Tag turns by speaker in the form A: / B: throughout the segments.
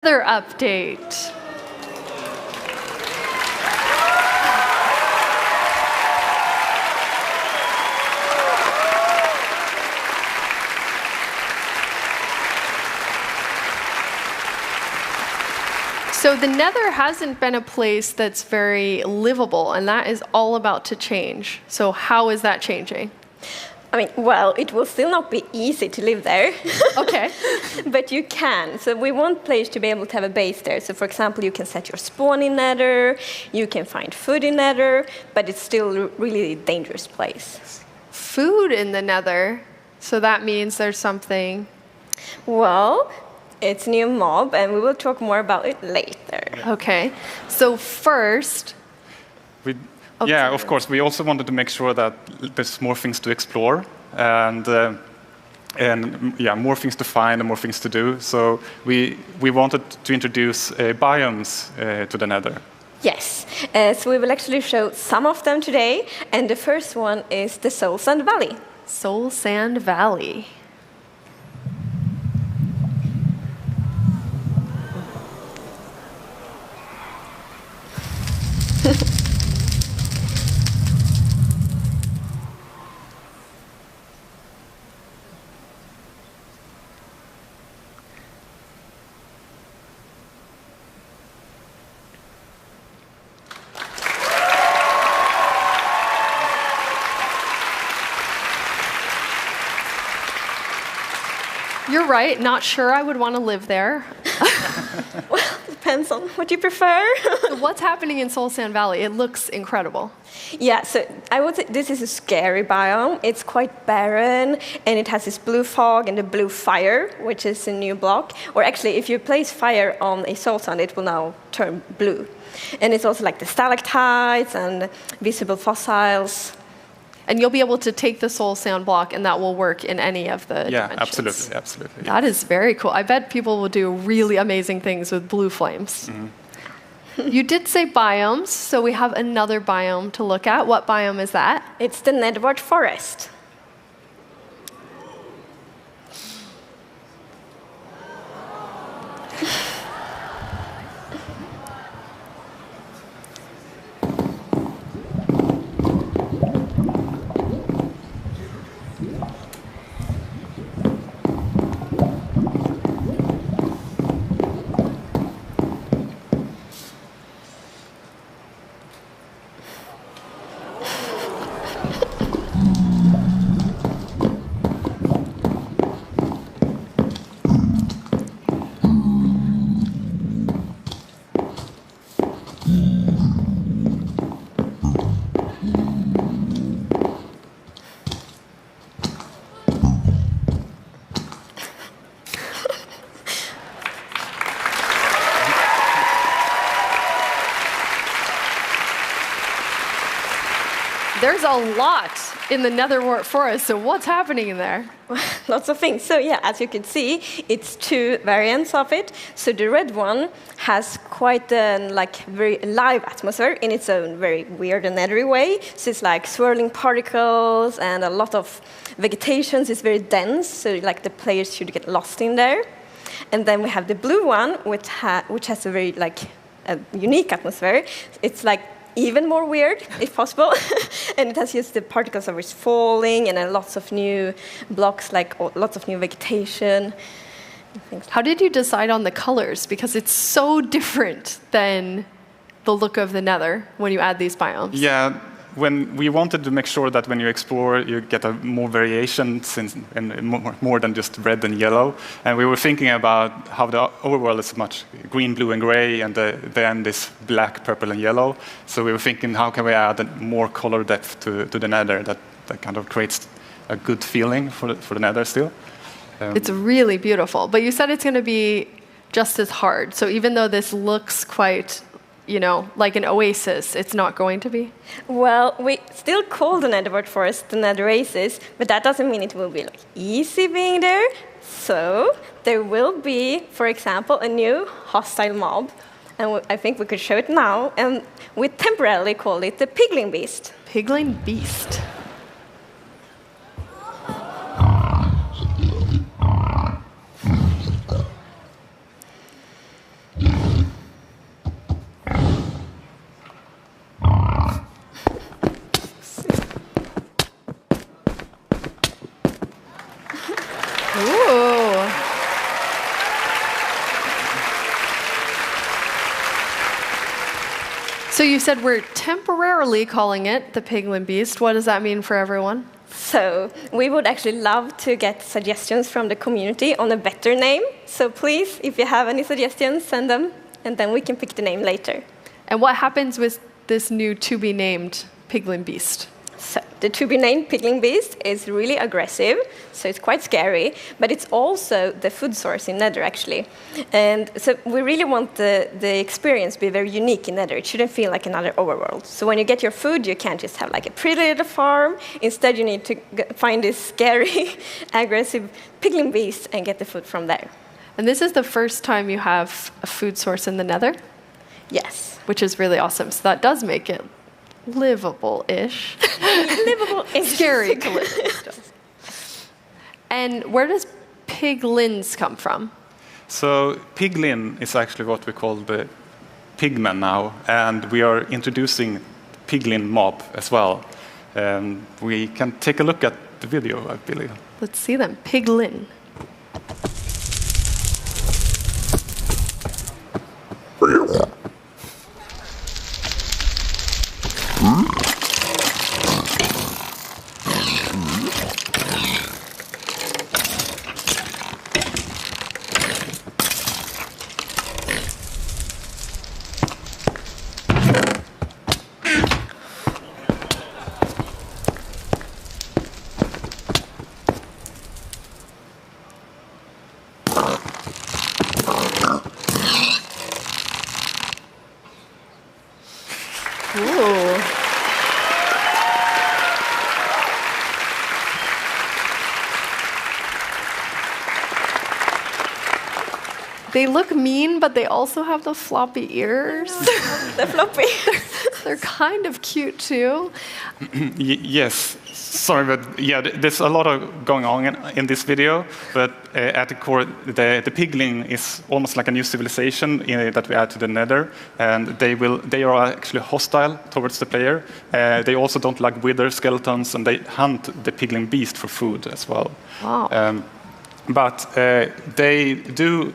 A: Nether update. So the Nether hasn't been a place that's very livable, and that is all about to change. So how is that changing?
B: I mean, well, it will still not be easy to live there.
A: Okay.
B: But you can. So we want players to be able to have a base there. So for example, you can set your spawn in Nether, you can find food in Nether, but it's still really a dangerous place.
A: Food in the Nether? So that means there's something...
B: Well, it's a new mob, and we will talk more about it later.
A: Okay. So first...
C: Yeah, of course. We also wanted to make sure that there's more things to explore and more things to find and more things to do. So we wanted to introduce biomes to the Nether.
B: Yes. So we will actually show some of them today, and the first one is the Soul Sand Valley.
A: Soul Sand Valley. You're right, not sure I would want to live there.
B: Well, depends on what you prefer.
A: So what's happening in Soul Sand Valley? It looks incredible.
B: Yeah, so I would say this is a scary biome. It's quite barren, and it has this blue fog and the blue fire, which is a new block. Or actually, if you place fire on a soul sand, it will now turn blue. And it's also like the stalactites and visible fossils.
A: And you'll be able to take the soul sand block, and that will work in any of the dimensions.
C: Absolutely.
A: That is very cool. I bet people will do really amazing things with blue flames. Mm-hmm. You did say biomes, so we have another biome to look at. What biome is that?
B: It's the Nether forest.
A: There's a lot in the Nether forest, so what's happening in there?
B: Lots of things. So yeah, as you can see, it's two variants of it. So the red one has quite a very live atmosphere in its own very weird and nethery way. So it's like swirling particles and a lot of vegetation. It's very dense, so like the players should get lost in there. And then we have the blue one, which has a very a unique atmosphere. It's even more weird, if possible. And it has just the particles of it's falling and lots of new blocks, lots of new vegetation.
A: How did you decide on the colors? Because it's so different than the look of the Nether when you add these biomes.
C: Yeah, when we wanted to make sure that when you explore, you get a more variation and more than just red and yellow. And we were thinking about how the overworld is much green, blue, and gray, and then this black, purple, and yellow. So we were thinking, how can we add more color depth to the Nether that kind of creates a good feeling for the Nether still.
A: It's really beautiful. But you said it's going to be just as hard. So even though this looks quite like an oasis, it's not going to be?
B: Well, we still call the Nether forest the Nether oasis, but that doesn't mean it will be easy being there. So there will be, for example, a new hostile mob, and I think we could show it now, and we temporarily call it the Piglin Beast.
A: Piglin Beast. So you said we're temporarily calling it the Piglin Beast. What does that mean for everyone?
B: So we would actually love to get suggestions from the community on a better name. So please, if you have any suggestions, send them, and then we can pick the name later.
A: And what happens with this new to-be-named Piglin Beast?
B: So the to-be-named Piglin Beast is really aggressive, so it's quite scary, but it's also the food source in Nether, actually. And so we really want the experience to be very unique in Nether. It shouldn't feel like another overworld. So when you get your food, you can't just have like a pretty little farm. Instead, you need to find this scary, aggressive Piglin Beast and get the food from there.
A: And this is the first time you have a food source in the Nether?
B: Yes.
A: Which is really awesome. So that does make it livable-ish.
B: Livable-ish.
A: Scary to live in still. And where does piglins come from?
C: So piglin is actually what we call the pigmen now, and we are introducing piglin mob as well. We can take a look at the video, I believe.
A: Let's see them. Piglin. Ooh. They look mean, but they also have the floppy ears.
B: The floppy.
A: They're kind of cute too.
C: Yes, sorry, but yeah, there's a lot of going on in this video. But at the core, the piglin is almost like a new civilization that we add to the Nether, and they are actually hostile towards the player. They also don't like wither skeletons, and they hunt the piglin beast for food as well.
A: Wow.
C: But they do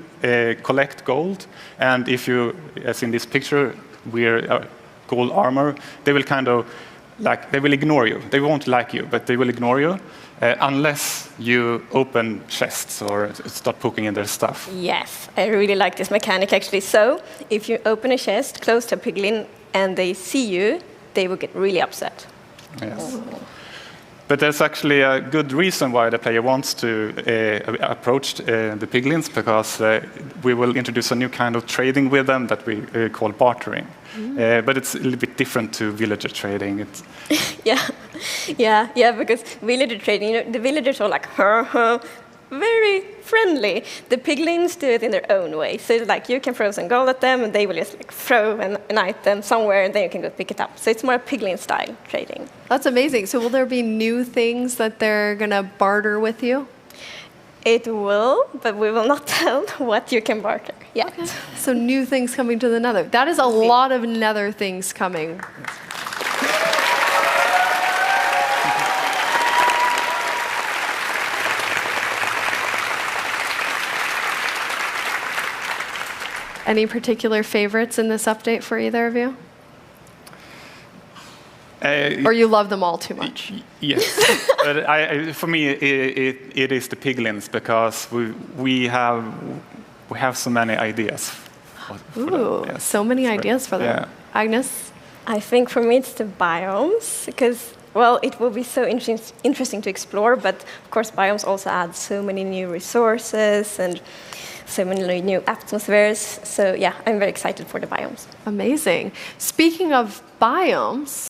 C: collect gold, and if you, as in this picture, wear gold armor, they will kind of they will ignore you. They won't like you, but they will ignore you unless you open chests or start poking in their stuff.
B: Yes, I really like this mechanic actually. So if you open a chest close to a piglin and they see you, they will get really upset.
C: Yes. Oh. But there's actually a good reason why the player wants to approach the piglins, because we will introduce a new kind of trading with them that we call bartering. But it's a little bit different to villager trading.
B: Yeah, because villager trading, the villagers are like, very friendly. The piglins do it in their own way. So it's like you can throw some gold at them, and they will just like throw an item somewhere, and then you can go pick it up. So it's more piglin style trading.
A: That's amazing. So will there be new things that they're gonna barter with you?
B: It will, but we will not tell what you can barter yet.
A: Okay. So new things coming to the Nether. That is a lot of Nether things coming. Any particular favorites in this update for either of you? Or you love them all too much?
C: Yes. But for me, it is the piglins, because we have so many ideas.
A: Ooh, yes. So many ideas for them.
C: Yeah.
A: Agnes?
B: I think for me it's the biomes, because, well, it will be so interesting to explore, but of course biomes also add so many new resources and so many new atmospheres. So yeah, I'm very excited for the biomes.
A: Amazing. Speaking of biomes,